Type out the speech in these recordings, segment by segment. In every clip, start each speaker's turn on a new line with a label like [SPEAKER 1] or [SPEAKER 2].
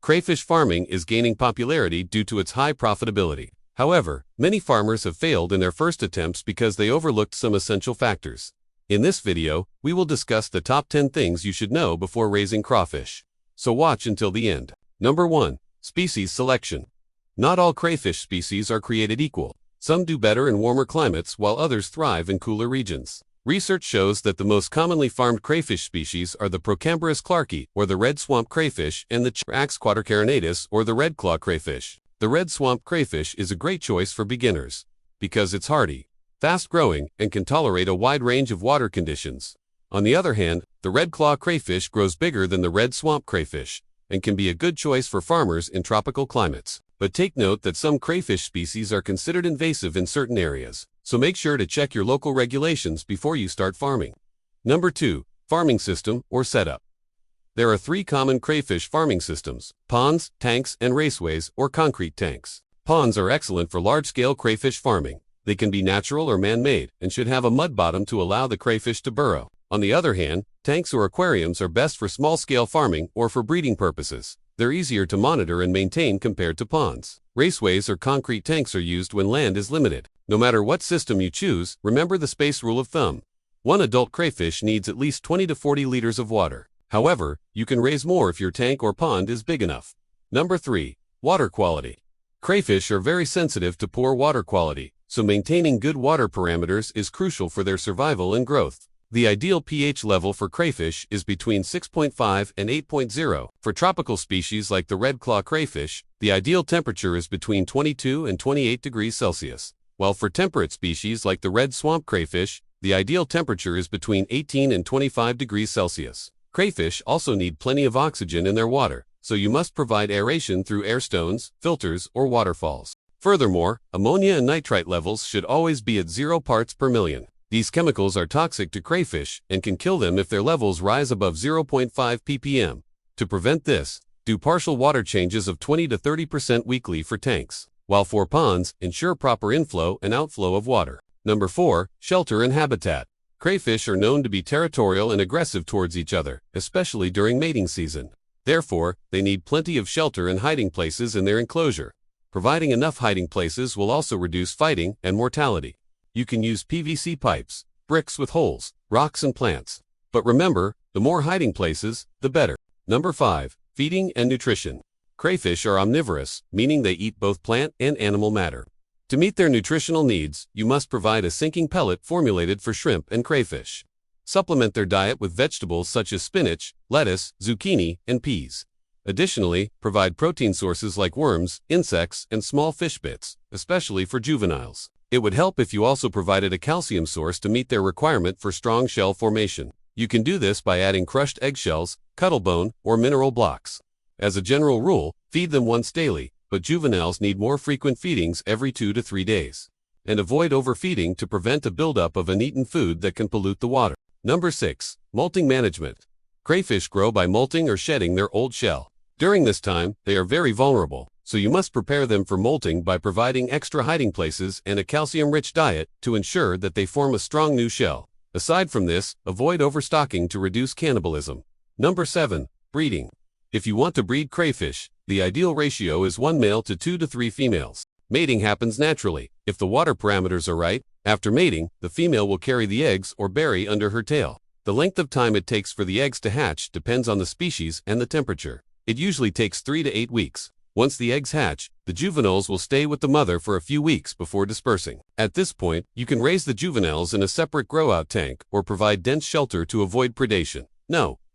[SPEAKER 1] Crayfish farming is gaining popularity due to its high profitability. However, many farmers have failed in their first attempts because they overlooked some essential factors. In this video, we will discuss the top 10 things you should know before raising crawfish. So watch until the end. Number 1. Species selection. Not all crayfish species are created equal. Some do better in warmer climates while others thrive in cooler regions. Research shows that the most commonly farmed crayfish species are the Procambarus clarkii, or the red swamp crayfish, and the Charax quadricarinatus, or the red claw crayfish. The red swamp crayfish is a great choice for beginners because it's hardy, fast-growing, and can tolerate a wide range of water conditions. On the other hand, the red claw crayfish grows bigger than the red swamp crayfish and can be a good choice for farmers in tropical climates. But take note that some crayfish species are considered invasive in certain areas, so make sure to check your local regulations before you start farming. Number 2. Farming system or setup. There are 3 common crayfish farming systems: ponds, tanks, and raceways or concrete tanks. Ponds are excellent for large-scale crayfish farming. They can be natural or man-made and should have a mud bottom to allow the crayfish to burrow. On the other hand, tanks or aquariums are best for small-scale farming or for breeding purposes. They're easier to monitor and maintain compared to ponds. Raceways or concrete tanks are used when land is limited. No matter what system you choose, remember the space rule of thumb. One adult crayfish needs at least 20 to 40 liters of water. However, you can raise more if your tank or pond is big enough. Number 3. Water quality. Crayfish are very sensitive to poor water quality, so maintaining good water parameters is crucial for their survival and growth. The ideal pH level for crayfish is between 6.5 and 8.0. For tropical species like the red claw crayfish, the ideal temperature is between 22 and 28 degrees Celsius. While for temperate species like the red swamp crayfish, the ideal temperature is between 18 and 25 degrees Celsius. Crayfish also need plenty of oxygen in their water, so you must provide aeration through air stones, filters, or waterfalls. Furthermore, ammonia and nitrite levels should always be at 0 parts per million. These chemicals are toxic to crayfish and can kill them if their levels rise above 0.5 ppm. To prevent this, do partial water changes of 20 to 30% weekly for tanks, while for ponds, ensure proper inflow and outflow of water. Number 4. Shelter and habitat. Crayfish are known to be territorial and aggressive towards each other, especially during mating season. Therefore, they need plenty of shelter and hiding places in their enclosure. Providing enough hiding places will also reduce fighting and mortality. You can use PVC pipes, bricks with holes, rocks and plants. But remember, the more hiding places, the better. Number 5. Feeding and nutrition. Crayfish are omnivorous, meaning they eat both plant and animal matter. To meet their nutritional needs, you must provide a sinking pellet formulated for shrimp and crayfish. Supplement their diet with vegetables such as spinach, lettuce, zucchini, and peas. Additionally, provide protein sources like worms, insects, and small fish bits, especially for juveniles. It would help if you also provided a calcium source to meet their requirement for strong shell formation. You can do this by adding crushed eggshells, cuttlebone, or mineral blocks. As a general rule, feed them once daily, but juveniles need more frequent feedings every 2 to 3 days. And avoid overfeeding to prevent a buildup of uneaten food that can pollute the water. Number 6. Molting management. Crayfish grow by molting or shedding their old shell. During this time, they are very vulnerable, so you must prepare them for molting by providing extra hiding places and a calcium-rich diet to ensure that they form a strong new shell. Aside from this, avoid overstocking to reduce cannibalism. Number 7. Breeding. If you want to breed crayfish, the ideal ratio is 1 male to 2 to 3 females. Mating happens naturally. If the water parameters are right, after mating, the female will carry the eggs or berry under her tail. The length of time it takes for the eggs to hatch depends on the species and the temperature. It usually takes 3 to 8 weeks. Once the eggs hatch, the juveniles will stay with the mother for a few weeks before dispersing. At this point, you can raise the juveniles in a separate grow-out tank or provide dense shelter to avoid predation.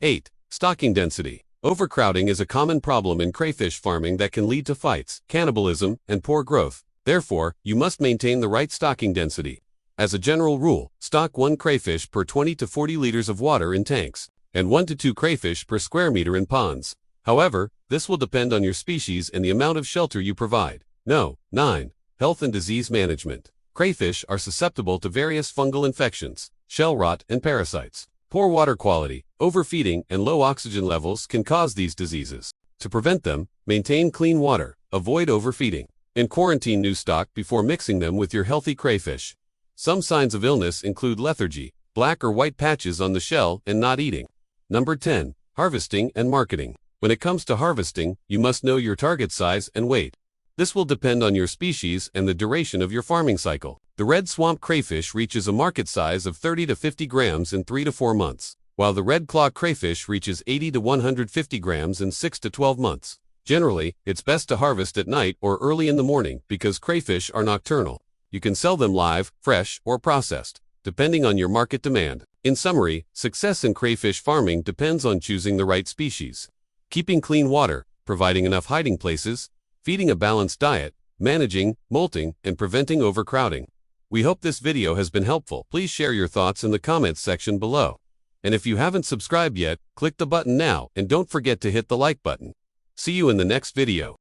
[SPEAKER 1] 8. Stocking density. Overcrowding is a common problem in crayfish farming that can lead to fights, cannibalism, and poor growth. Therefore, you must maintain the right stocking density. As a general rule, stock 1 crayfish per 20 to 40 liters of water in tanks, and 1 to 2 crayfish per square meter in ponds. However, this will depend on your species and the amount of shelter you provide. 9. Health and disease management. Crayfish are susceptible to various fungal infections, shell rot, and parasites. Poor water quality, overfeeding, and low oxygen levels can cause these diseases. To prevent them, maintain clean water, avoid overfeeding, and quarantine new stock before mixing them with your healthy crayfish. Some signs of illness include lethargy, black or white patches on the shell, and not eating. Number 10. Harvesting and marketing. When it comes to harvesting, you must know your target size and weight. This will depend on your species and the duration of your farming cycle. The red swamp crayfish reaches a market size of 30 to 50 grams in 3 to 4 months, while the red claw crayfish reaches 80 to 150 grams in 6 to 12 months. Generally, it's best to harvest at night or early in the morning because crayfish are nocturnal. You can sell them live, fresh, or processed, depending on your market demand. In summary, success in crayfish farming depends on choosing the right species, keeping clean water, providing enough hiding places, feeding a balanced diet, managing, molting, and preventing overcrowding. We hope this video has been helpful. Please share your thoughts in the comments section below. And if you haven't subscribed yet, click the button now and don't forget to hit the like button. See you in the next video.